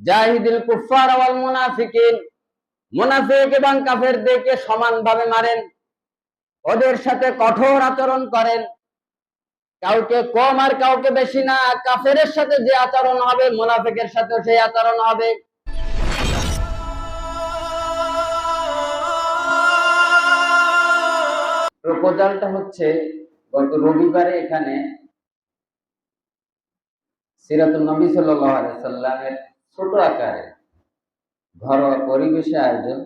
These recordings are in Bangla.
জাহিদিল কুফার ওয়াল মুনাফিকিন, মুনাফিক এবং কাফেরদেরকে সমানভাবে মারেন, ওদের সাথে কঠোর আচরণ করেন, কাউকে কম আর কাউকে বেশি না। কাফেরের সাথে যে আচরণ হবে মুনাফিকের সাথে সেই আচরণ হবে। প্রপোজালটা হচ্ছে, গত রবিবারে এখানে সিরাতুন নবী সাল্লাল্লাহু আলাইহি সাল্লামের ছোট আকারে ঘরোয়া পরিবেশে আয়োজন।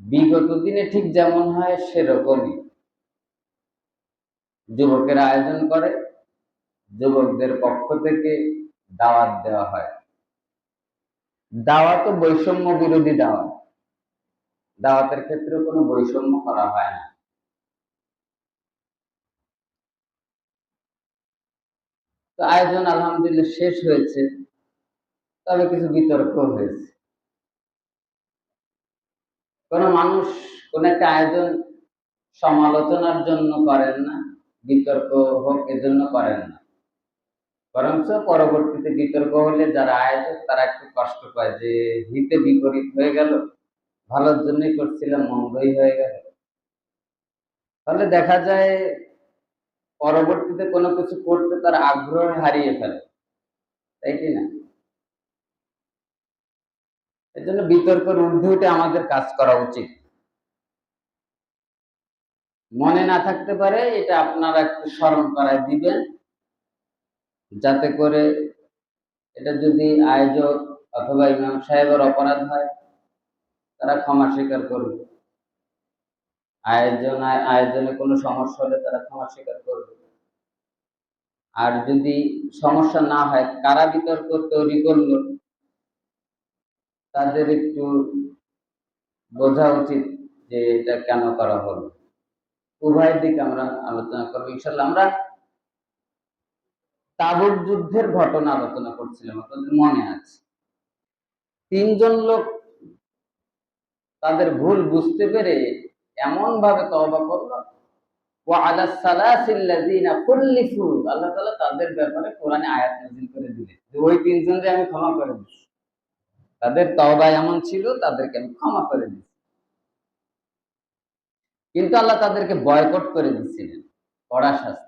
বিগত দিনে ঠিক যেমন হয় সেরকমই যুবকেরা আয়োজন করে, যুবকদের পক্ষ থেকে দাওয়াত দেওয়া হয়। দাওয়াত বৈষম্য বিরোধী দাওয়াত, দাওয়াতের ক্ষেত্রে কোনো বৈষম্য করা হয় না। তো আয়োজন আলহামদুলিল্লাহ শেষ হয়েছে, তবে কিছু বিতর্ক হয়েছে। কোন মানুষ কোন একটা আয়োজন সমালোচনার জন্য করেন না, বিতর্ক হোক এজন্য করেন না, বরঞ্চ পরবর্তীতে বিতর্ক হলে যারা আয়োজক তারা একটু কষ্ট পায় যে হিতে বিপরীত হয়ে গেল, ভালোর জন্যই করছিলাম মন্দই হয়ে গেল। তাহলে দেখা যায় পরবর্তীতে কোনো কিছু করতে তার আগ্রহ হারিয়ে ফেলে, তাই কি না? এই জন্য বিতর্কের ঊর্ধ্বে উঠে আমাদের কাজ করা উচিত। মনে না থাকতে পারে এটা আপনারা একটু স্মরণ করায় দিবেন, যাতে করে এটা যদি আয়োজক অথবা ইমাম সাহেবের অপরাধ হয় তারা ক্ষমা স্বীকার করবে, আয়োজনে কোনো সমস্যা হলে তারা ক্ষমা স্বীকার করবে। আর যদি সমস্যা না হয়, কারা বিতর্ক তৈরি করলো তাদের একটু বোঝা উচিত যে এটা কেন করা হলো। উভয়ের দিকে আমরা আলোচনা করবো ইনশাল্লাহ। আমরা তাবুক যুদ্ধের ঘটনা আলোচনা করছিলাম, আপনাদের মনে আছে? তিনজন লোক তাদের ভুল বুঝতে পেরে এমন ভাবে তওবা করলো, আল্লাহ তাআলা তাদের ব্যাপারে কোরআনে আয়াত নাযিল করে দিলেন যে ওই তিনজনকে আমি ক্ষমা করে দিচ্ছি, তাদের তওবা এমন ছিল, তাদেরকে আমি ক্ষমা করে দিচ্ছি। কিন্তু আল্লাহ তাদেরকে বয়কট করে দিচ্ছিলেন, কড়া শাস্তি।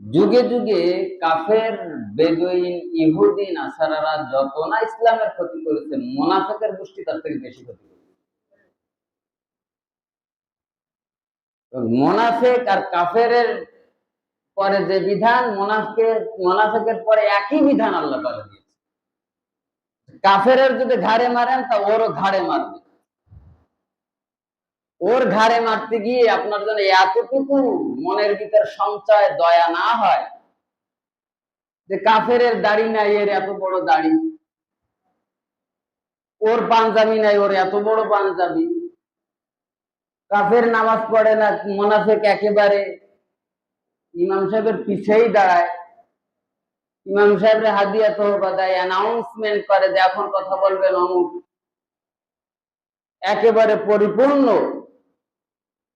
যুগে যুগে কাফের, বেদুইন, ইহুদি, নাসারারা যত না ইসলামের ক্ষতি করেছে, মুনাফিকের গোষ্ঠী তার থেকে বেশি ক্ষতি করেছে। মুনাফিক আর কাফের পরে যে বিধান, মুনাফিকের পরে একই বিধান আল্লাহ তাআলা দিয়েছে। কাফের যদি ঘাড়ে মারেন তা ওরও ঘাড়ে মারবে। ওর ঘাড়ে মারতে গিয়ে আপনার জন্য এতটুকু মনের ভিতর সঞ্চয় দয়া না হয় যে কাফের দাড়ি নাই, এর এত বড় দাড়ি, ওর পাঞ্জাবি নাই, ওর এত বড় পাঞ্জাবি, কাফের নামাজ পড়ে না, মুনাফিক একেবারে ইমাম সাহেবের পিছেই দাঁড়ায়, ইমাম সাহেবের হাদিয়া তওবা দেয়, অ্যানাউন্সমেন্ট করে যে এখন কথা বলবেন অমুক, একেবারে পরিপূর্ণ।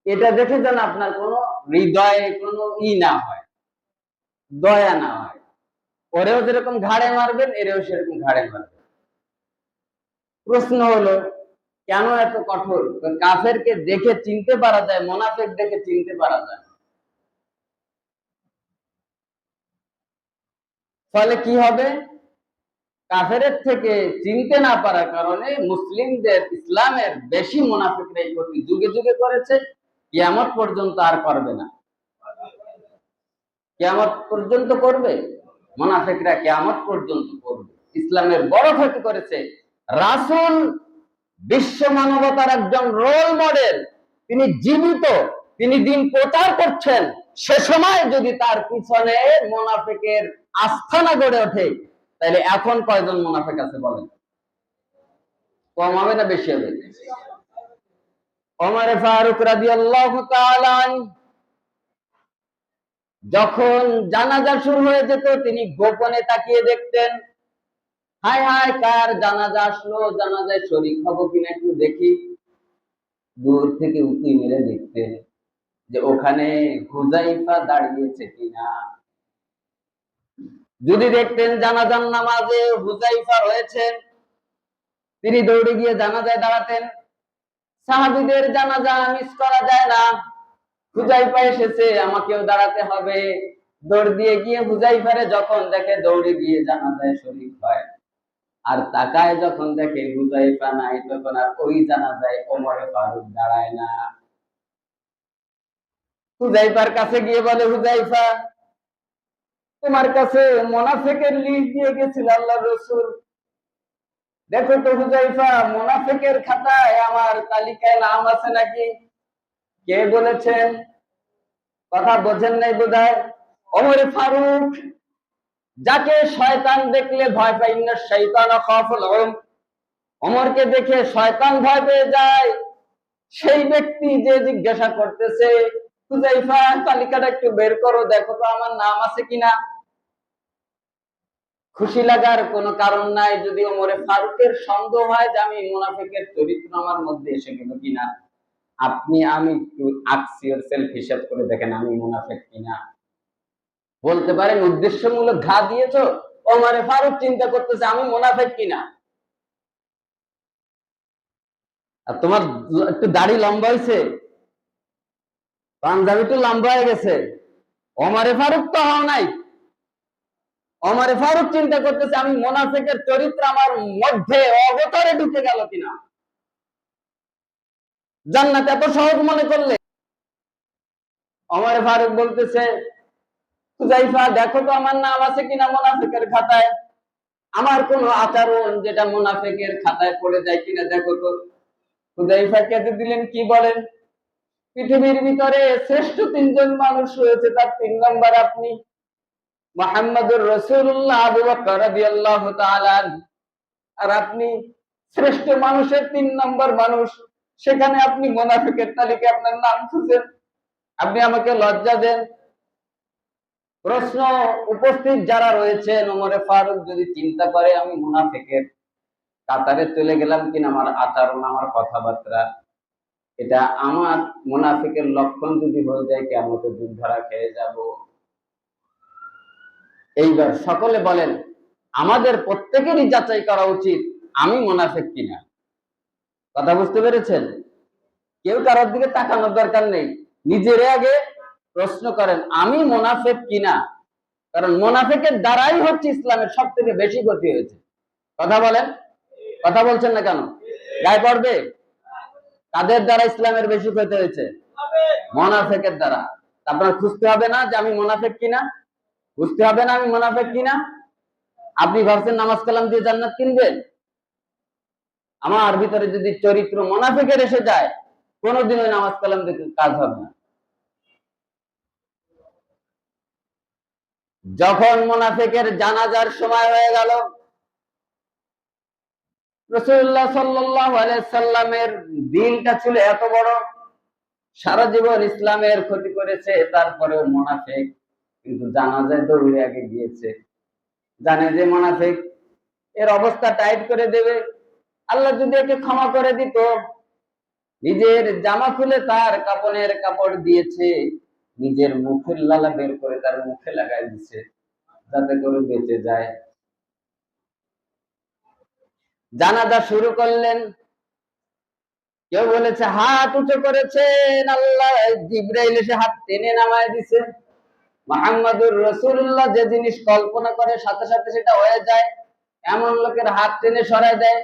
এটা দেখে যেন আপনার কোনো হৃদয়ে কোনো না হয়, দয়া না হয়। ওরেও যেরকম ঘাড়ে মারবেন, এরেও সেরকম ঘাড়ে মারবেন। প্রশ্ন হলো কেন এত কঠোর? কাফেরকে দেখে চিনতে পারা যায়, মুনাফিক দেখে চিনতে পারা যায়। ফলে কি হবে? কাফের থেকে চিনতে না পারার কারণে মুসলিমদের, ইসলামের বেশি মুনাফিকরা এই ক্ষতি যুগে যুগে করেছে, কিয়ামত পর্যন্ত আর করবে না। কিয়ামত পর্যন্ত করবে, মুনাফিকরা কিয়ামত পর্যন্ত করবে। ইসলামের বড় ক্ষতি করেছে। রাসূল বিশ্ব মানবতার একজন রোল মডেল, তিনি জীবিত, তিনি দিন প্রচার করছেন। সে সময় যদি তার পিছনে মুনাফিকের আস্থানা গড়ে ওঠে, তাহলে এখন কয়জন মুনাফিক আছে বলেন? কম হবে না বেশি হবে? ওমর ফারুক রাদিয়াল্লাহু তাআলা যখন জানাজা শুরু হয়ে যেত, তিনি গোপনে তাকিয়ে দেখতেন, হায় হায় কার জানাজা আসলো, জানাজায় শরীক হবো কিনা একটু দেখি। দূর থেকে উঁকি মেরে দেখতেন যে ওখানে হুযায়ফা দাঁড়িয়েছে কিনা। যদি দেখতেন জানাজার নামাজে হুযায়ফা রয়েছেন, তিনি দৌড়ে গিয়ে জানাজায় দাঁড়াতেন। সাহাবীদের জানাজা মিস করা যায় না। হুযায়ফা এসেছে, আমাকেও দাঁড়াতে হবে। দৌড় দিয়ে গিয়ে হুযায়ফারে যখন দেখে, দৌড়ে গিয়ে জানাজায় শরীক হয়। আর তাকায় যখন দেখে হুযায়ফা নাই, তখন আর ওই জানাজায় ওমর ফারুক দাঁড়ায় না। হুযায়ফার কাছে গিয়ে বলে, হুযায়ফা, তোমার কাছে মুনাফিকের লিস্ট দিয়ে গেছিল আল্লাহর রাসূল, দেখো তো হুযায়ফা, মুনাফিকের খাতায় আমার তালিকায় নাম আছে নাকি? কে বলেছেন? কথা বোঝেন নাই বোধহয়। ওমর ফারুক, যাকে শয়তান দেখলে ভয় পায়, ইন্না শাইতানা খাফুল উম, ওমরকে দেখে শয়তান ভয় পেয়ে যায়। সেই ব্যক্তি যে জিজ্ঞাসা করতেছে, হুযায়ফা, তালিকাটা একটু বের করো, দেখো তো আমার নাম আছে কিনা। খুশি লাগার কোনো কারণ নাই যদি ওমরে ফারুকের সন্দেহ হয় যে আমি মুনাফিকের চরিত্র আমার মধ্যে এসে গেল কিনা। আমি একটু আস্ক ইয়োরসেলফ, হিসাব করে দেখেন আমি মুনাফিক কিনা। বলতে পারেন উদ্দেশ্যমূলক ঘা দিয়েছো। ওমরে ফারুক চিন্তা করতেছে আমি মুনাফিক কিনা। আর তোমার একটু দাড়ি লম্বা হয়েছে, পাঞ্জাবি একটু লম্বা হয়ে গেছে, ওমরে ফারুক তো হও নাই। ওমরে ফারুক চিন্তা করতেছে আমি মুনাফিকের চরিত্র আমার মধ্যে অবতরে ঢুকে গেল কিনা। জান্নাত এত সহজ মনে করলে? ওমর ফারুক বলতেছে, হুযায়ফা, দেখো তো আমার নাম আছে কিনা মুনাফিকের খাতায়, আমার কোন আচরণ যেটা মুনাফিকের খাতায় পড়ে যায় কিনা দেখো তো। হুযায়ফা কেঁদে দিলেন, কি বলেন? পৃথিবীর ভিতরে শ্রেষ্ঠ তিনজন মানুষ রয়েছে, তার 3 নম্বর আপনি, মুহাম্মদুর রাসূলুল্লাহ, আবু বকর রাদিয়াল্লাহু তাআলা। আর আপনি শ্রেষ্ঠ মানুষের 3 নম্বর মানুষ, সেখানে আপনি মুনাফিকের তালিকায় আপনার নাম খুঁজেন। আপনি আমাকে লজ্জা দেন। প্রশ্ন, উপস্থিত যারা রয়েছেন, ওমরে ফারুক যদি চিন্তা করে আমি মুনাফিকের কাতারে চলে গেলাম কিনা, আমার আচরণ, আমার কথাবার্তা, এটা আমার মুনাফিকের লক্ষণ যদি হয়ে যায়, কিয়ামতের দিন ধরা খেয়ে যাব। এইবার সকলে বলেন, আমাদের প্রত্যেকেরই যাচাই করা উচিত আমি মুনাফিক কিনা। কথা বুঝতে পেরেছেন? কেউ কারোর দিকে তাকানোর দরকার নেই, নিজের আগে প্রশ্ন করেন আমি মুনাফিক কিনা। কারণ মুনাফিকের দ্বারাই হচ্ছে ইসলামের সব থেকে বেশি ক্ষতি হয়েছে। কথা বলেন, কথা বলছেন না কেন? গায়ে পড়বে? কাদের দ্বারা ইসলামের বেশি ক্ষতি হয়েছে? মুনাফিকের দ্বারা। আপনার খুঁজতে হবে না যে আমি মুনাফিক কিনা, বুঝতে হবে না আমি মুনাফিক কিনা। আপনি ভাবছেন নামাজ কালাম দিয়ে জান্নাত কিনবেন? আমার ভিতরে যদি চরিত্র মুনাফিকের এসে যায়, কোনোদিন ওই নামাজ কালাম দিয়ে কাজ হবে না। যখন মুনাফিকের জানাজার সময় হয়ে গেল, রাসূলুল্লাহ সাল্লাল্লাহু আলাইহি সাল্লামের দিলটা ছিল এত বড়, সারা জীবন ইসলামের ক্ষতি করেছে, তারপরেও মুনাফিক কিন্তু জানাজায় দৌড়ে আগে গিয়েছে। জানে যে মুনাফিক এর অবস্থা টাইট করে দেবে, আল্লাহ যদি একে ক্ষমা করে দিত। নিজের জামা খুলে তার কাপনের কাপড় দিয়েছে, নিজের মুখের লালা বের করে তার মুখে লাগাই দিচ্ছে যাতে করে বেঁচে যায়। জানাজা শুরু করলেন। কেউ বলেছে হাত উঁচু করেছেন, আল্লাহ জিবরাইল এসে হাত টেনে নামায় দিছে। মুহাম্মদুর রাসূলুল্লাহ যে জিনিস কল্পনা করে সাথে সাথে সেটা হয়ে যায়, এমন লোকের হাত টেনে সরায় দেয়।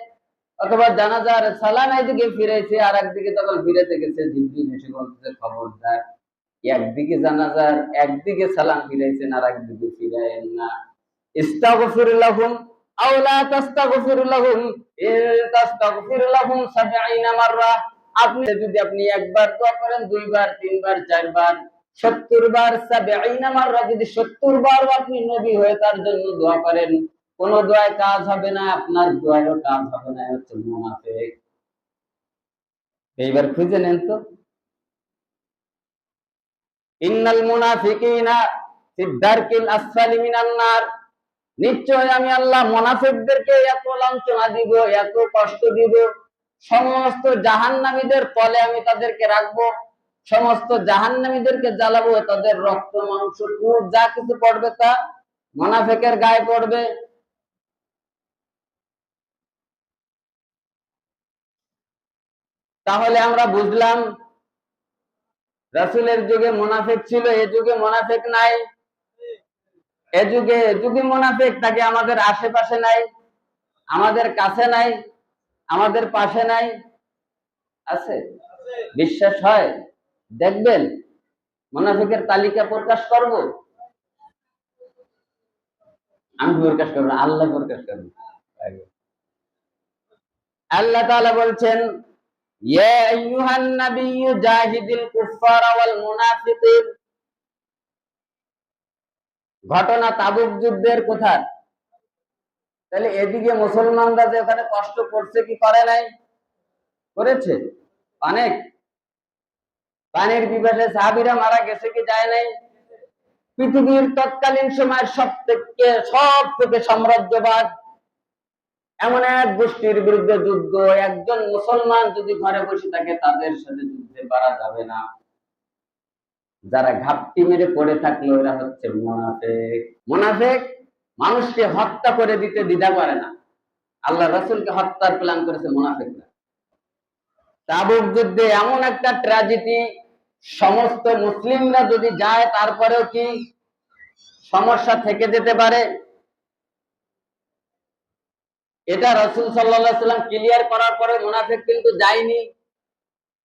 অথবা জানাজার সালাম এইদিকে ফিরেছে, আর একদিকে তখন ফিরেতে গেছে, জিবরিল এসে বলতেছে খবরদার, একদিকে জানাজার একদিকে সালাম ফিরাইছেন, আর একদিকে ফিরায়েন না। ইস্তাগফির লাহুম আও লা তাস্তাগফির লাহুম ইন তাস্তাগফির লাহুম ৭০ মাররা, আপনি যদি একবার দোয়া করেন, 2 বার, 3 বার, 4 বার, ৭০ বার, ৭০ মাররা, যদি ৭০ বার আপনি নবী হয়ে তার জন্য দোয়া করেন, কোন দোয়ায় কাজ হবে না, আপনার দোয়ায়ও কাজ হবে না। হচ্ছে মুনাফিক। এইবার খুঁজে নেন তো, ইন্নাল মুনাফিকিনা ফিদ দারকিল আসফালি মিনান নার, নিশ্চয় আমি আল্লাহ মুনাফিকদেরকে এত লাঞ্ছনা দিব, এত কষ্ট দিব, সমস্ত জাহান্নামীদের তলে আমি তাদেরকে রাখবো, সমস্ত জাহান্নামীদেরকে জ্বালাবো, তাদের রক্ত মাংস খুন যা কিছু পড়বে তা মুনাফিকের গায়ে পড়বে। তাহলে আমরা বুঝলাম রাসূলের যুগে মুনাফিক ছিল, এ যুগে মুনাফিক নাই। এ যুগে মুনাফিক তাকে আমাদের আশেপাশে নাই, আমাদের কাছে নাই, আমাদের পাশে নাই। আছে? বিশ্বাস হয়? দেখবেন মুনাফিকের তালিকা প্রকাশ করব? আমি প্রকাশ করব না, আল্লাহ প্রকাশ করবে। আল্লাহ তাআলা বলছেন, ইয়া আইয়ুহান নাবিয়্যু জাহিদিল কুফফারা ওয়াল মুনাফিকিন। ঘটনা তাবুক যুদ্ধের কথা। তাহলে এদিকে মুসলমানরা যে ওখানে কষ্ট করছে কি করে নাই? করেছে অনেক। পানির পিপাসায় সাহাবীরা মারা গেছে কি যায় নাই? পৃথিবীর তৎকালীন সময়ের সব থেকে সাম্রাজ্যবাদ এমন এক গোষ্ঠীর বিরুদ্ধে যুদ্ধ, একজন মুসলমান যদি ঘরে বসে থাকে তাদের সাথে যুদ্ধে পারা যাবে না। যারা ঘাপটি মেরে পড়ে থাকলো এরা হচ্ছে মুনাফিক। মুনাফিক মানুষকে হত্যা করে দিতে দ্বিধা করে না। আল্লাহ রাসূলকে হত্যার প্ল্যান করেছে মুনাফিকরা। তাবুক যুদ্ধে এমন একটা ট্র্যাজেডি, সমস্ত মুসলিমরা যদি যায় তারপরেও কি সমস্যা থেকে যেতে পারে। এটা রাসূল সাল্লাল্লাহু আলাইহি ওয়াসাল্লাম ক্লিয়ার করার পরে মুনাফিক কিন্তু যায়নি।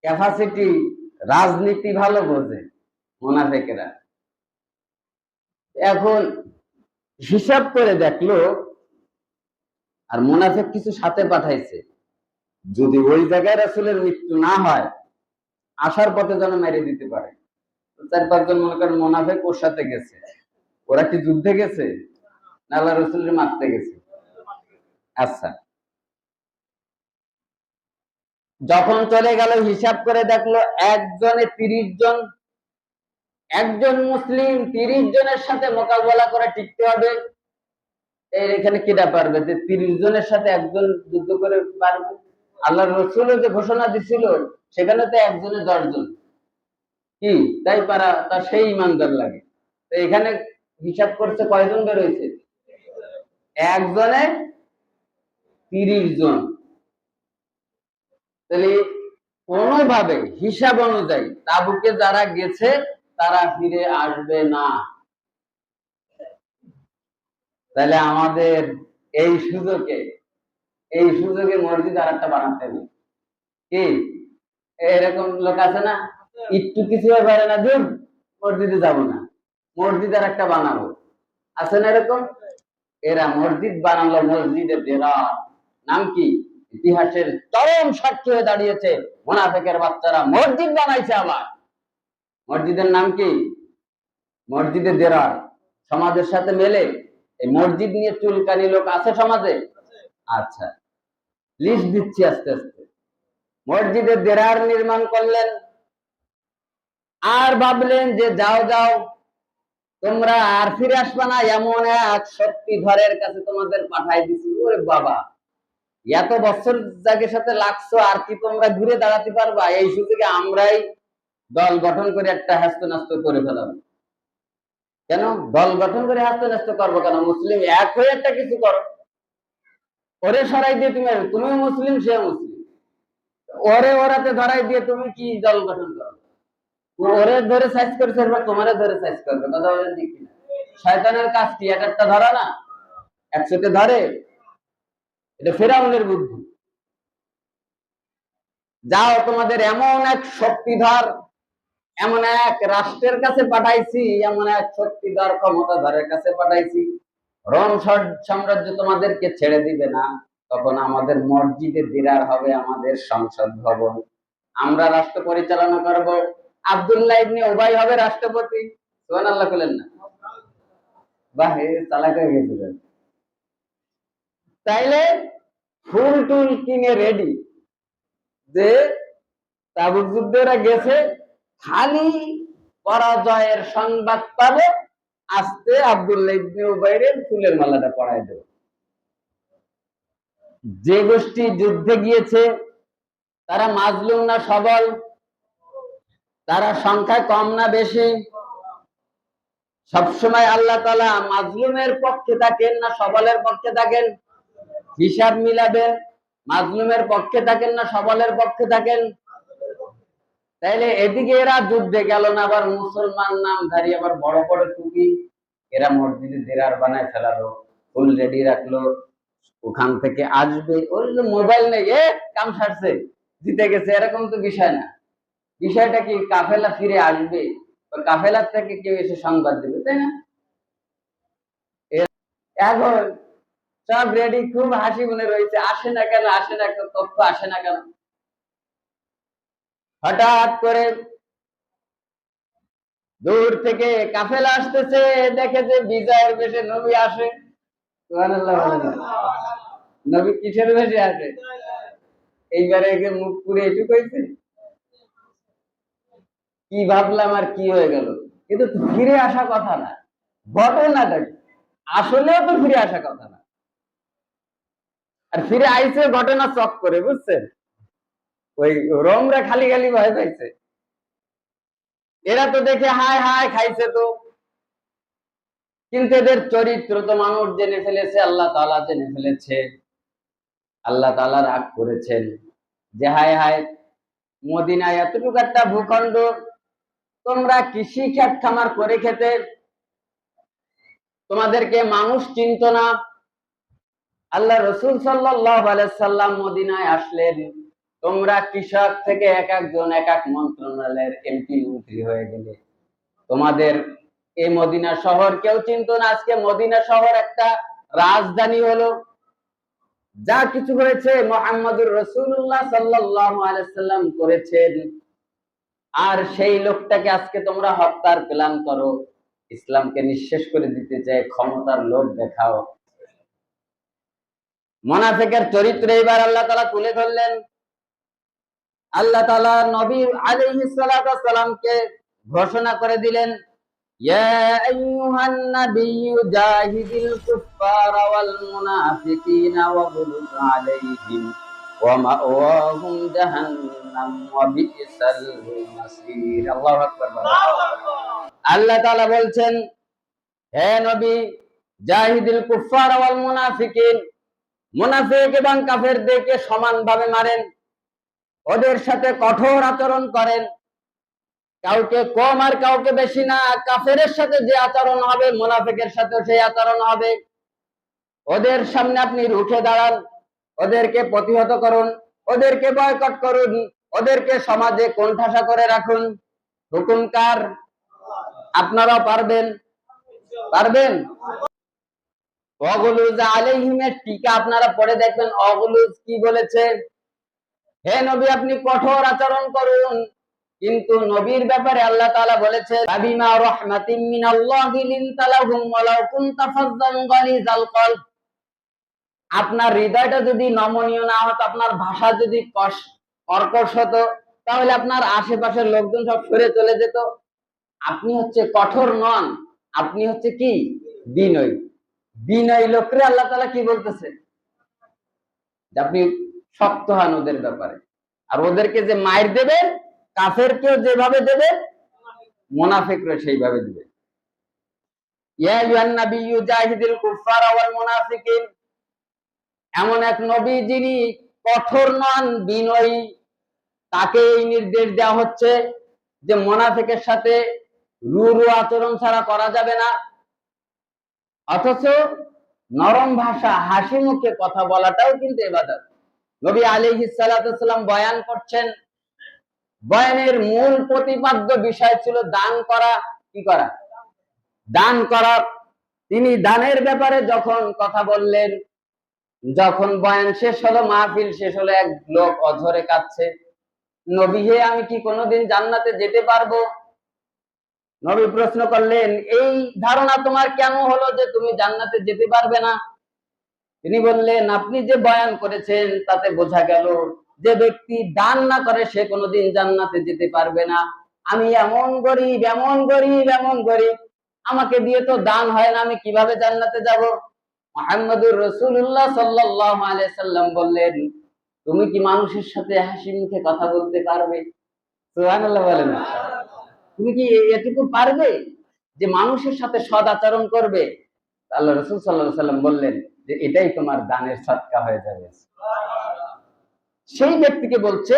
ক্যাপাসিটি, রাজনীতি ভালো বোঝে মুনাফিকেরা। এখন হিসাব করে দেখলো আর মুনাফিক কিছু সাথে পাঠাইছে, যদি ওই জায়গায় রাসূলের মৃত্যু না হয় আসার পথে যেন মেরে দিতে পারে। 4-5 জন মনে করেন মুনাফিক ওর সাথে গেছে। ওরা কি যুদ্ধে গেছে না আল্লাহ রাসূলের মারতে গেছে? আচ্ছা, যখন চলে গেল হিসাব করে দেখলো একজনে 30 জন, একজন মুসলিম 30 জনের সাথে মোকাবেলা করে টিকতে হবে। এর এখানে কিটা পারবে যে 30 জনের সাথে একজন যুদ্ধ করে পারবে? আল্লাহ রাসূল যে ঘোষণা দিছিল সেখানে তো একজনে 10 জন, কি তাই পারা? তার সেই ইমানদার লাগে। তো এখানে হিসাব করছে কয়জন বের হয়েছে? একজনে 30 জন। তাহলে কোনোভাবে হিসাব অনুযায়ী তাবুকে যারা গেছে তারা ফিরে আসবে না। তাহলে আমাদের এই সুযোগে মসজিদ আর একটা বানাতে হবে। কি এরকম লোক আছে না, একটু কিছু পারে না, দূর মসজিদে যাব না, মসজিদ আর একটা বানাবো। আছে না এরকম? এরা মসজিদ বানালো, মসজিদের দেরার নাম কি? ইতিহাসের চরম সাক্ষী হয়ে দাঁড়িয়েছে মুনাফিকের বাচ্চারা মসজিদ বানাইছে। আবার মসজিদের নাম কি? মসজিদের দেরার। সমাজের সাথে মেলে এই মসজিদ নিয়ে চুলকানি লোক আছে সমাজে? আচ্ছা, লিস্ট দিচ্ছি আস্তে আস্তে। মসজিদের দেরার নির্মাণ করলেন আর ভাবলেন যে যাও যাও তোমরা আর ফিরে আসবে না, এমন এক শক্তিধরের কাছে তোমাদের পাঠাই দিছি। ওরে বাবা, এত বছর জায়গার সাথে লাগছো, আর কি তোমরা ঘুরে দাঁড়াতে পারবা? এই সুযোগে আমরাই দল গঠন করে একটা হ্যাস্ত করে ফেলাম। কেন দল গঠন করে হ্যাস্ত করবো কেন? মুসলিম এক হয়ে একটা কিছু করো। ওরে সরাই দিয়ে তুমি মুসলিম, সে মুসলিম, ওরে ওরাতে ধরাই দিয়ে তুমি কি দল গঠন করো? ওরে ধরে সাইজ করে ফেলবা, তোমারে ধরে সাইজ করবে। কথা বলেন ঠিক কিনা? শয়তানের কাজ কি? একটা ধরা না, একসাথে ধরে। এটা ফেরাউনের বুদ্ধি। যাও তোমাদের এমন এক শক্তিধর, এমন এক রাষ্ট্রের কাছে পাঠাইছি, এমন এক শক্তিধর ক্ষমতাধরের কাছে পাঠাইছি, রোম সাম্রাজ্য তোমাদেরকে ছেড়ে দিবে না। তখন আমাদের মসজিদে দিরার হবে আমাদের সংসদ ভবন, আমরা রাষ্ট্র পরিচালনা করব। আব্দুল্লাহ ইবনে উবাই হবে রাষ্ট্রপতি। সুবহানাল্লাহ বলেন না? বাহ, চালাক হয়ে গেছিলেন। তাইলে ফুল টুল কিনে রেডি, যে তাবুক যুদ্ধেরা গেছে, খালি পরাজয়ের সংবাদ পাবে, আস্তে আব্দুল্লাহ ইবনে উবাইরের ফুলের মালাটা পরায় দেবে। যে গোষ্ঠী যুদ্ধে গিয়েছে তারা মাজলুম না সবল? তারা সংখ্যায় কম না বেশি? সবসময় আল্লাহ তাআলা মাজলুমের পক্ষে থাকেন না সবলের পক্ষে থাকেন? হিসাব মিলাবেন, মাজলুমের পক্ষে থাকেন না সবলের পক্ষে থাকেন? তাইলে এদিকে এরা যুদ্ধে গেল না, আবার মুসলমান নামধারী আবার বড় বড় টুপি, এরা মসজিদে দেরার বানায় ফেলালো, ফুল রেডি রাখলো, ওখান থেকে আসবে, ওই মোবাইল নেই, কাম সারছে, জিতে গেছে, এরকম তো বিষয় না। বিষয়টা কি, কাফেলা ফিরে আসবে, কাফেলার থেকে কেউ এসে সংবাদ দেবে, তাই না? এখন সব রেডি, খুব হাসি মনে রয়েছে, আসে না কেন, আসে না কেন, তথ্য আসে না কেন? হঠাৎ করে দূর থেকে কাফেলা আসতেছে, দেখে যে বিজয়ের বেশে নবী আসে। সুবহানাল্লাহ বলেন না? নবী কিসের বেশে আসে? এইবারে মুখ পুরে এটুকু হয়েছে, কি ভাবলাম আর কি হয়ে গেল। কিন্তু ফিরে আসা কথা না, ঘটনাটা কি? আসলেও তো ফিরে আসা কথা না, আর ফিরে আইছে ঘটনা চক করে, বুঝছেন? ওই রোমরা খালি খালি ভয় পাইছে, এরা তো দেখে হায় হায় খাইছে তো, কিন্তু এদের চরিত্র তো মানুষ জেনে ফেলেছে, আল্লাহ তাআলা জেনে ফেলেছে। আল্লাহ তাআলা রাগ করেছেন যে হায় হায়, মদিনায় এতটুকু একটা ভূখণ্ড, তোমরা কৃষি ক্ষেত খামার করে খেতে, তোমাদেরকে মানুষ চিনত না। আল্লাহ রসুল সাল্লাল্লাহু আলাইহি সাল্লাম মদিনায় আসলেন, তোমরা কৃষক থেকে এক একজন এক এক মন্ত্রণালয়ের এমপি মন্ত্রী হয়ে গেলে, তোমাদের এই মদিনা শহর কেউ চিনত না। আজকে মদিনা শহর একটা রাজধানী হলো। যা কিছু হয়েছে মুহাম্মদুর রাসূলুল্লাহ সাল্লাল্লাহু আলাইহি সাল্লাম করেছেন, আর সেই লোকটাকে আজকে তোমরা হত্যার প্ল্যান করো, ইসলামকে নিঃশেষ করে দিতে চায়, ক্ষমতার লোভ দেখাও। মুনাফিকের চরিত্র এবার আল্লাহ তাআলা তুলে ধরলেন। আল্লাহ তাআলা নবী আলাইহিস সালাতু ওয়াস সালামকে ঘোষণা করে দিলেন, ইয়া আইয়ুহান নাবিয়্যু জাহিদিল কুফফারা ওয়াল মুনাফিকিনা ওয়াগলুজ আলাইহিম ওয়া মাওয়াহুম জাহান্নাম ওয়া বি'সাল মাসীর। আল্লাহু আকবার। আল্লাহ তাআলা বলছেন, হে নবী, জাহিদিল কুফফারা ওয়াল মুনাফিকিন, মুনাফিক এবং কাফেরদেরকে সমানভাবে মারেন, ওদের সাথে কঠোর আচরণ করেন, কাউকে কম আর কাউকে বেশি না। কাফেরের সাথে যে আচরণ হবে, মুনাফিকের সাথে সেই আচরণ হবে। ওদের সামনে আপনি রুখে দাঁড়ান, ওদেরকে প্রতিহত করুন, ওদেরকে বয়কট করুন, ওদেরকে সমাজে কোণঠাসা করে রাখুন। হুকুম কার? আপনারা পারবেন? পারবেন? অগুলুজ আলাইহিমের টিকা আপনারা পড়ে দেখবেন, অগুলুজ কি বলেছে? হে নবী, আপনি কঠোর আচরণ করুন, কিন্তু নবীর ব্যাপারে আল্লাহ তাআলা বলেছে, বিমা রাহমাতিন মিনাল্লাহি লিনতা লাহুম ওয়ালাউ কুনতা ফাযযান গালিযাল কলব। আপনার হৃদয়টা যদি নমনীয় না হতো, আপনার ভাষা যদি কর্কশ হতো, তাহলে আপনার আশেপাশের লোকজন সব সরে চলে যেত। আপনি হচ্ছে কঠোর নন, আপনি হচ্ছে কি? বিনয়ী। বিনয়ী লোকরে আল্লাহ তাআলা কি বলতেছে? যে আপনি শক্ত হন ওদের ব্যাপারে। আর ওদেরকে যে মাইর দেবে, কাফেরকেও যেভাবে দেবে, মুনাফিকরা সেইভাবে দিবে। ইয়া আইয়ুহান নাবিয়্যু জাহিদিল কুফফারা ওয়াল মুনাফিকিন, এমন এক নবী যিনি কঠোর নন, বিনয়ী, তাকে এই নির্দেশ দেওয়া হচ্ছে যে মুনাফিকের সাথে রূঢ় আচরণ ছাড়া করা যাবে না। অথচ নরম ভাষা, হাসি মুখে কথা বলাটাও কিন্তু ইবাদত। নবী আলাইহিস সালাতু ওয়াস সালাম বয়ান করছেন, বয়ানের মূল প্রতিপাদ্য বিষয় ছিল দান করা। কি করা? দান করা। তিনি দানের ব্যাপারে যখন কথা বললেন, যখন বয়ান শেষ হলো, মাহফিল শেষ হলো, এক লোক অঝরে কাঁদছে, নবী হে, আমি কি কোনোদিন জান্নাতে যেতে পারবো? নবী প্রশ্ন করলেন, এই ধারণা তোমার কেন হলো যে তুমি জান্নাতে যেতে পারবে না? তিনি বললেন, আপনি যে বয়ান করেছেন তাতে বোঝা গেল যে ব্যক্তি দান না করে সে কোনোদিন জান্নাতে যেতে পারবে না। আমি এমন গরিব, এমন গরিব, এমন গরিব, আমাকে দিয়ে তো দান হয় না, আমি কিভাবে জান্নাতে যাব? মুহাম্মদুর রাসূলুল্লাহ সাল্লাল্লাহু আলাইহি সাল্লাম বললেন, তুমি কি মানুষের সাথে হাসি মুখে কথা বলতে পারবে? সুবহানাল্লাহ বলেন। তুমি কি এটুকু পারবে যে মানুষের সাথে সদ আচরণ করবে, আল্লাহ রাসূল সাল্লাল্লাহু আলাইহি সাল্লাম বললেন যে এটাই তোমার দানের সদকা হয়ে যাবে। সেই ব্যক্তিকে বলছে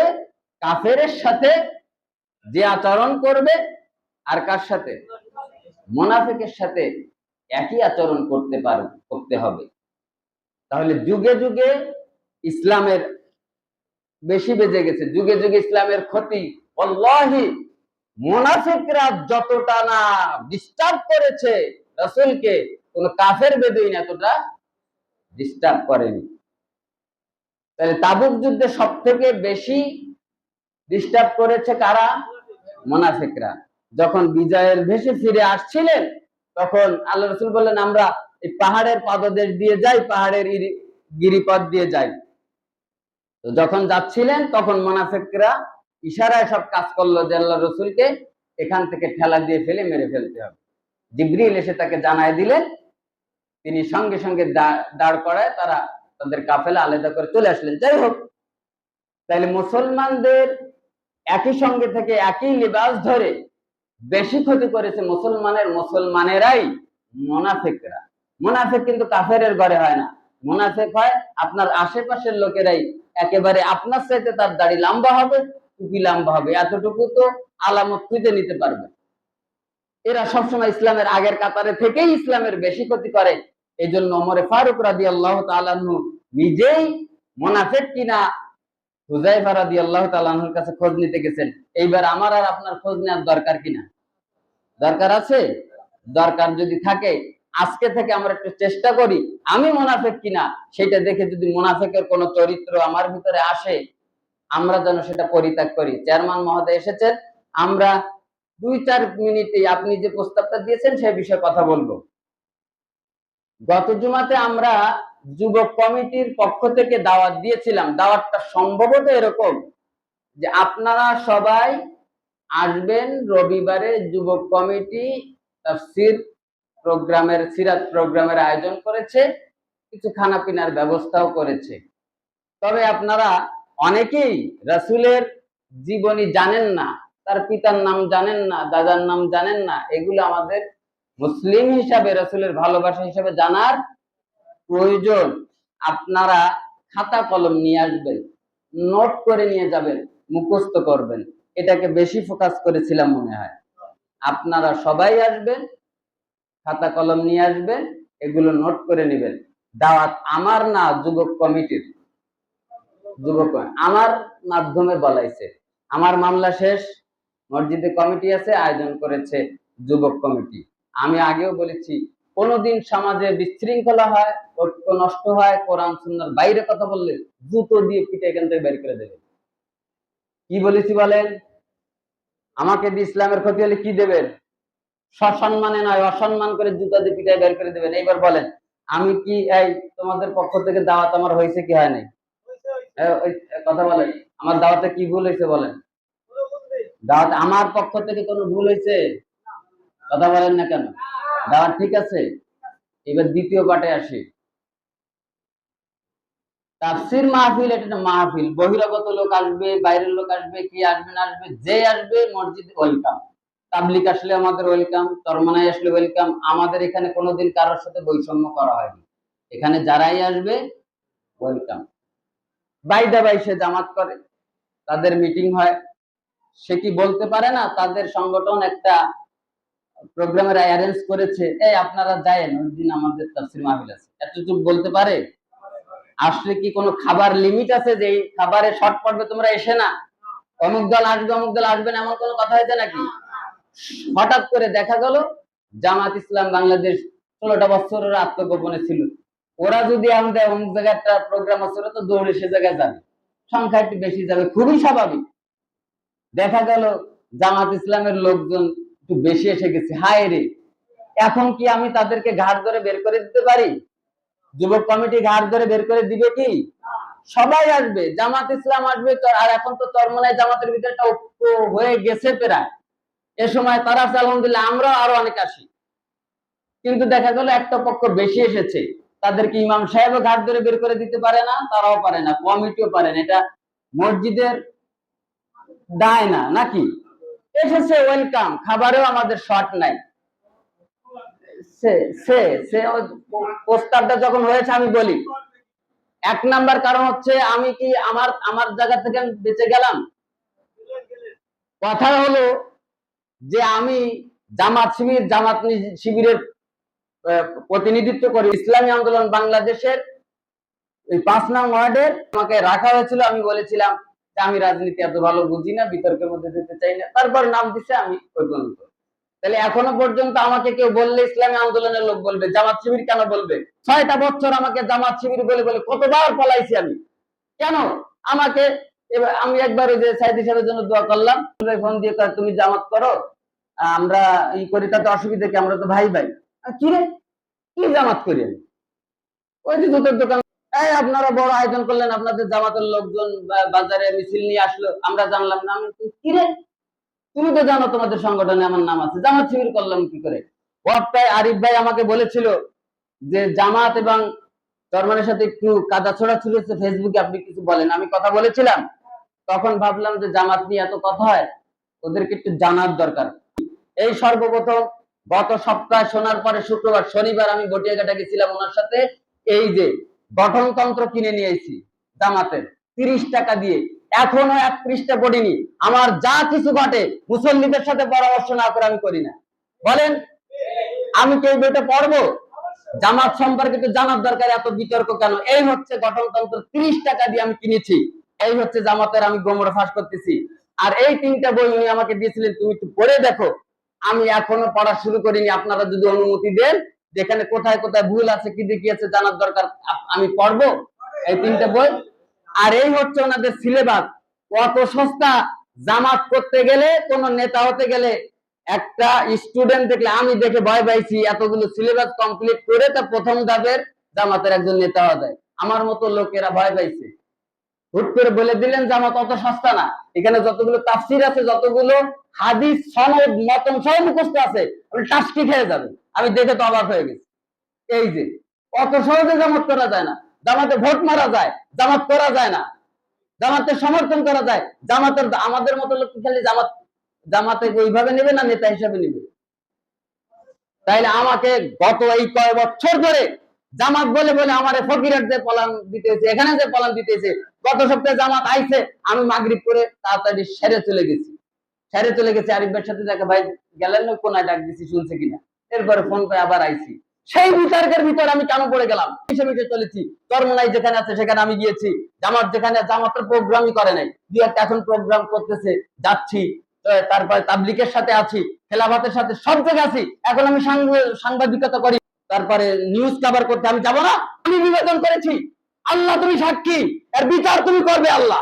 কাফেরের সাথে যে আচরণ করবে, আর কার সাথে? মুনাফিকের সাথে একই আচরণ করতে হবে। তাহলে যুগে যুগে ইসলামের বেশি বেজে গেছে, যুগে যুগে ইসলামের ক্ষতি। ওয়াল্লাহি মুনাফিকরা যতটা না ডিস্টার্ব করেছে রাসূলকে, কোন কাফের বেদুইন এতটা ডিস্টার্ব করেনি। তাহলে তাবুক যুদ্ধে সবথেকে বেশি ডিস্টার্ব করেছে কারা? মুনাফিকরা। যখন বিজয়ের ভেসে ফিরে আসছিলেন, তখন আল্লাহ রাসূল বললেন আমরা এই পাহাড়ের পাদদেশ দিয়ে যাই, পাহাড়ের গিরিপথ দিয়ে যাই। তো যখন যাচ্ছিলেন তখন মুনাফিকরা ইশারায় সব কাজ করলো যে আল্লাহ রাসূলকে এখান থেকে ঠেলা দিয়ে ফেলে মেরে ফেলতে হবে। জিবরিল এসে তাকে জানায় দিলেন, তিনি সঙ্গে সঙ্গে দাঁড় করায় তারা তাদের কাফেলা আলাদা করে চলে আসলেন। যাই হোক, তাহলে মুসলমানদের একই সঙ্গে থেকে একই লিবাস ধরে বেশি ক্ষতি করেছে মুসলমানেরাই, মুনাফিকরা। মুনাফিক কিন্তু কাফেরের ঘরে হয় না, মুনাফিক হয় আপনার আশেপাশের লোকেরাই। একেবারে আপনার চাইতে তার দাড়ি লম্বা হবে, টুপি লম্বা হবে, এতটুকু তো আলামত খুঁজে নিতে পারবে। এরা সবসময় ইসলামের আগের কাতারে থেকেই ইসলামের বেশি ক্ষতি করে। এই জন্য ওমরে ফারুক রাদিয়াল্লাহু তাআলা আনহু নিজেই মুনাফিক কিনা হুযায়ফা রাদিয়াল্লাহু তাআলা আনহুর কাছে খোঁজ নিতে গেছেন। এইবার আমার আর আপনার খোঁজ নেওয়ার দরকার কিনা? দরকার আছে। দরকার যদি থাকে, আজকে থেকে আমরা একটু চেষ্টা করি আমি মুনাফিক কিনা সেটা দেখে যদি মুনাফিকের কোন চরিত্র আমার ভিতরে আসে, আমরা যেন সেটা পরিত্যাগ করি। চেয়ারম্যান মহোদয় এসেছেন, আমরা 2-4 মিনিটে আপনি যে প্রস্তাবটা দিয়েছেন সেই বিষয়ে কথা বলবো। গত জুমাতে আমরা যুবক কমিটির পক্ষ থেকে দাওয়াত দিয়েছিলাম। দাওয়াতটা সম্ভবত এরকম যে আপনারা সবাই আসবেন রবিবারে। যুবক কমিটি তাফসীর প্রোগ্রামের, সিরাত প্রোগ্রামের আয়োজন করেছে, কিছু খানা পিনার ব্যবস্থাও করেছে। তবে আপনারা অনেকেই রাসূলের জীবনী জানেন না, তার পিতার নাম জানেন না, দাদার নাম জানেন না। এগুলো আমাদের মুসলিম হিসাবে, রাসূলের ভালোবাসা হিসাবে জানার প্রয়োজন। আপনারা খাতা কলম নিয়ে আসবেন, নোট করে নিয়ে যাবেন, মুখস্থ করবেন। এটাকে বেশি ফোকাস করেছিলাম মনে হয়। আপনারা সবাই আসবেন, খাতা কলম নিয়ে আসবেন, এগুলো নোট করে নেবেন। দাওয়াত আমার না, যুবক কমিটির। আমার মাধ্যমে বলাইছে। আমার মামলা শেষ, মসজিদে কমিটি আছে, আয়োজন করেছে যুবক কমিটি। আমি আগেও বলেছি, কোনদিন সমাজে বিশৃঙ্খলা হয়, ঐক্য নষ্ট হয়, কোরআন সুন্নাহর বাইরে কথা বললে জুতো দিয়ে পিঠে এখান থেকে বের করে দেবে। কি বলেছি বলেন? আমাকে দিয়ে ইসলামের ক্ষতি হলে কি দেবেন? সসম্মানে নয়, অসম্মান করে জুতা দিয়ে পিঠে বের করে দেবেন। এইবার বলেন, আমি কি এই তোমাদের পক্ষ থেকে দাওয়াত আমার হয়েছে কি হয় নাই? কথা বলেন, আমার দাওয়াতে কি ভুল হয়েছে বলেন? দাওয়াত আমার পক্ষ থেকে কোনো ভুল হয়েছে? কথা বলেন না কেন? দাওয়াত ঠিক আছে। এবার দ্বিতীয় পাঠে আসি। তাফসীর মাহফিল, এটা একটা মাহফিল। বহিরাগত লোক আসবে, বাইরের লোক আসবে, কি আসবে না আসবে, যে আসবে মসজিদে ওয়েলকাম। তাবলিগ আসলে আমাদের ওয়েলকাম, চরমনাই আসলে ওয়েলকাম। আমাদের এখানে কোনোদিন কারোর সাথে বৈষম্য করা হয়নি। এখানে যারাই আসবে ওয়েলকাম। বাইদা বাই সে জামাত করে, তাদের মিটিং হয়, সে কি বলতে পারে না তাদের সংগঠন একটা প্রোগ্রামের অ্যারেঞ্জ করেছে, এই আপনারা যায়েন, ওই দিন আমাদের তাফসীর মাহফিল আছে, এতটুকু বলতে পারে? আসলে কি কোনো খাবার লিমিট আছে যে এই খাবারে শর্ট পড়বে, তোমরা এসে না, অমুক দল আসবে অমুক দল আসবে না, এমন কোনো কথা হয়েছে নাকি? হঠাৎ করে দেখা গেল জামাত ইসলাম বাংলাদেশ 16টা বছরের আত্মগোপনে ছিল। ওরা যদি আমাদের অমুক জায়গায় একটা প্রোগ্রাম আছে, তো দৌড়ে সে জায়গায় যাবে, সংখ্যা একটু বেশি যাবে, খুবই স্বাভাবিক। দেখা গেল জামাত ইসলামের লোকজন একটু বেশি এসে গেছে। হায় রে, এখন কি আমি তাদেরকে ঘাট ধরে বের করে দিতে পারি? যুবক কমিটি ঘাট ধরে বের করে দিবে কি? সবাই আসবে, জামাত ইসলাম আসবে। আর এখন তো চরমনাই জামাতের ভিতরে একটা ঐক্য হয়ে গেছে প্রায়। এ সময় তারা আছে, আলহামদুলিল্লাহ, আমরা আরো অনেক আসি। কিন্তু দেখা গেল একটা পক্ষ বেশি এসেছে, তাদেরকে ইমাম সাহেবও ঘাট ধরে বের করে দিতে পারে না, তারাও পারে না, কমিটিও পারে না। এটা মসজিদের দায় না নাকি? এসেছে ওয়েলকাম, খাবারেও আমাদের শর্ট নাই। সে সে সে ওই প্রস্তাবটা যখন হয়েছে আমি বলি, 1 নাম্বার কারণ হচ্ছে আমি কি আমার আমার জায়গা থেকে আমি বেঁচে গেলাম? কথা হলো যে আমি জামাত শিবিরের প্রতিনিধিত্ব করি ইসলামী আন্দোলন বাংলাদেশের এই 5 নং ওয়ার্ডের। আমাকে রাখা হয়েছিল, আমি বলেছিলাম যে আমি রাজনীতি এত ভালো বুঝি না, বিতর্কের মধ্যে যেতে চাই না, তারপর নাম দিছে আমি ওই পর্যন্ত। তাহলে এখনো পর্যন্ত আমাকে কেউ বললে ইসলামী আন্দোলনের লোক বলবে, জামাত শিবির কেন বলবে? 6টা বছর আমাকে জামাত শিবির বলে বলে কতবার পলাইছি আমি, কেন আমাকে? এবার আমি একবার ওই যে সাইদ সাহেবের জন্য দোয়া করলাম, ফোন দিয়ে তুমি জামাত করো, আমরা ই করি, তাতে অসুবিধা কি, আমরা তো ভাই ভাই। কি রে, কি জামাত করি আমি? ওই যে জুতোর দোকান, এই আপনারা বড় আয়োজন করলেন, আপনাদের জামাতের লোকজন বাজারে মিছিল নিয়ে আসলো, আমরা জানলাম না। আমি কি রে, তুমি তো জানো তোমাদের সংগঠনে আমার নাম আছে, জামাত শিবির করলাম কি করে? ওয়াক্তায় আরিফ ভাই আমাকে বলেছিল যে জামাত এবং চরমানের সাথে একটু কাদা ছোড়াছুড়ি হচ্ছে ফেসবুকে, আপনি কিছু বলেন। আমি কথা বলেছিলাম, তখন ভাবলাম যে জামাত নিয়ে এত কথা হয়, ওদেরকে একটু জানার দরকার। এই সর্বপ্রথম গত সপ্তাহে শোনার পরে শুক্রবার শনিবার আমি গটিয়াঘাটা গেছিলাম ওনার সাথে। এই যে গঠনতন্ত্র কিনে নিয়েছি জামাতের 30 টাকা দিয়ে, এখনো 1 পৃষ্ঠা পড়িনি। আমার যা কিছু ঘটে মুসল্লিদের সাথে পরামর্শ না করে আমি করি না। বলেন আমি কি এই বইটা পড়বো? জামাত সম্পর্কে তো জানার দরকার, এত বিতর্ক কেন? এই হচ্ছে গঠনতন্ত্র, 30 টাকা দিয়ে আমি কিনেছি। এই হচ্ছে জামাতের আমি গোমরা ফাঁস করতেছি। আর এই 3টা বই উনি আমাকে দিয়েছিলেন, তুমি একটু পড়ে দেখো। আমি এখনো পড়া শুরু করিনি, আপনারা যদি অনুমতি দেন, যেখানে কোথায় কোথায় ভুল আছে কি দেখিয়েছে জানার দরকার, আমি পড়বো এই 3টা বই। আর এই হচ্ছে ওনাদের সিলেবাস, কত সস্তা। জামাত করতে গেলে, কোন নেতা হতে গেলে একটা স্টুডেন্ট দেখলে আমি দেখে ভয় পাইছি, এতগুলো সিলেবাস কমপ্লিট করে তা প্রথম ধাপের জামাতের একজন নেতা হওয়া যায়। আমার মতো লোকেরা ভয় পাইছে। হুট করে বলে দিলেন জামাত অত সস্তা না। এখানে যতগুলো তাফসির আছে, যতগুলো হাদিস সনদ মতন সব মুখস্থ আছে, আপনি টাস্কি খেয়ে যাবেন। আমি দেখে তো অবাক হয়ে গেছি। এই যে অত সহজে জামাত করা যায় না, জামাতে ভোট মারা যায়, জামাত করা যায় না, জামাতের সমর্থন করা যায়। জামাতের আমাদের মতো লোক খালি জামাতে ওইভাবে নেবে না নেতা হিসাবে নেবে? তাইলে আমাকে গত এই কয়েক বছর ধরে জামাত বলে বলে আমার ফকিরের যে পলান দিতেছে, এখানে যে পলান দিতেছে। গত সপ্তাহে জামাত আইছে, আমি মাগরিব করে তাড়াতাড়ি সেরে চলে গেছি। আরিফ ভাইয়ের সাথে দেখা, ভাই গেলেন না, কোনায় ডাক দিছি শুনছে কিনা। এরপরে ফোন করে আবার আইছি। সেই বিতর্কের ভিতর আমি কেন পড়ে গেলাম? মিশে চলেছি। চরমনাই যেখানে আছে সেখানে আমি গিয়েছি, জামাত যেখানে, জামাতের প্রোগ্রামই করে নাই, দুই একটা এখন প্রোগ্রাম করতেছে, যাচ্ছি। তারপরে তাবলিগের সাথে আছি, খেলাফতের সাথে, সব জায়গায় আছি। এখন আমি সাংবাদিকতা করি, তারপরে নিউজ কভার করতে আমি যাব না? আমি নিবেদন করেছি, আল্লাহ তুমি সাক্ষী, এর বিচার তুমি করবে আল্লাহ।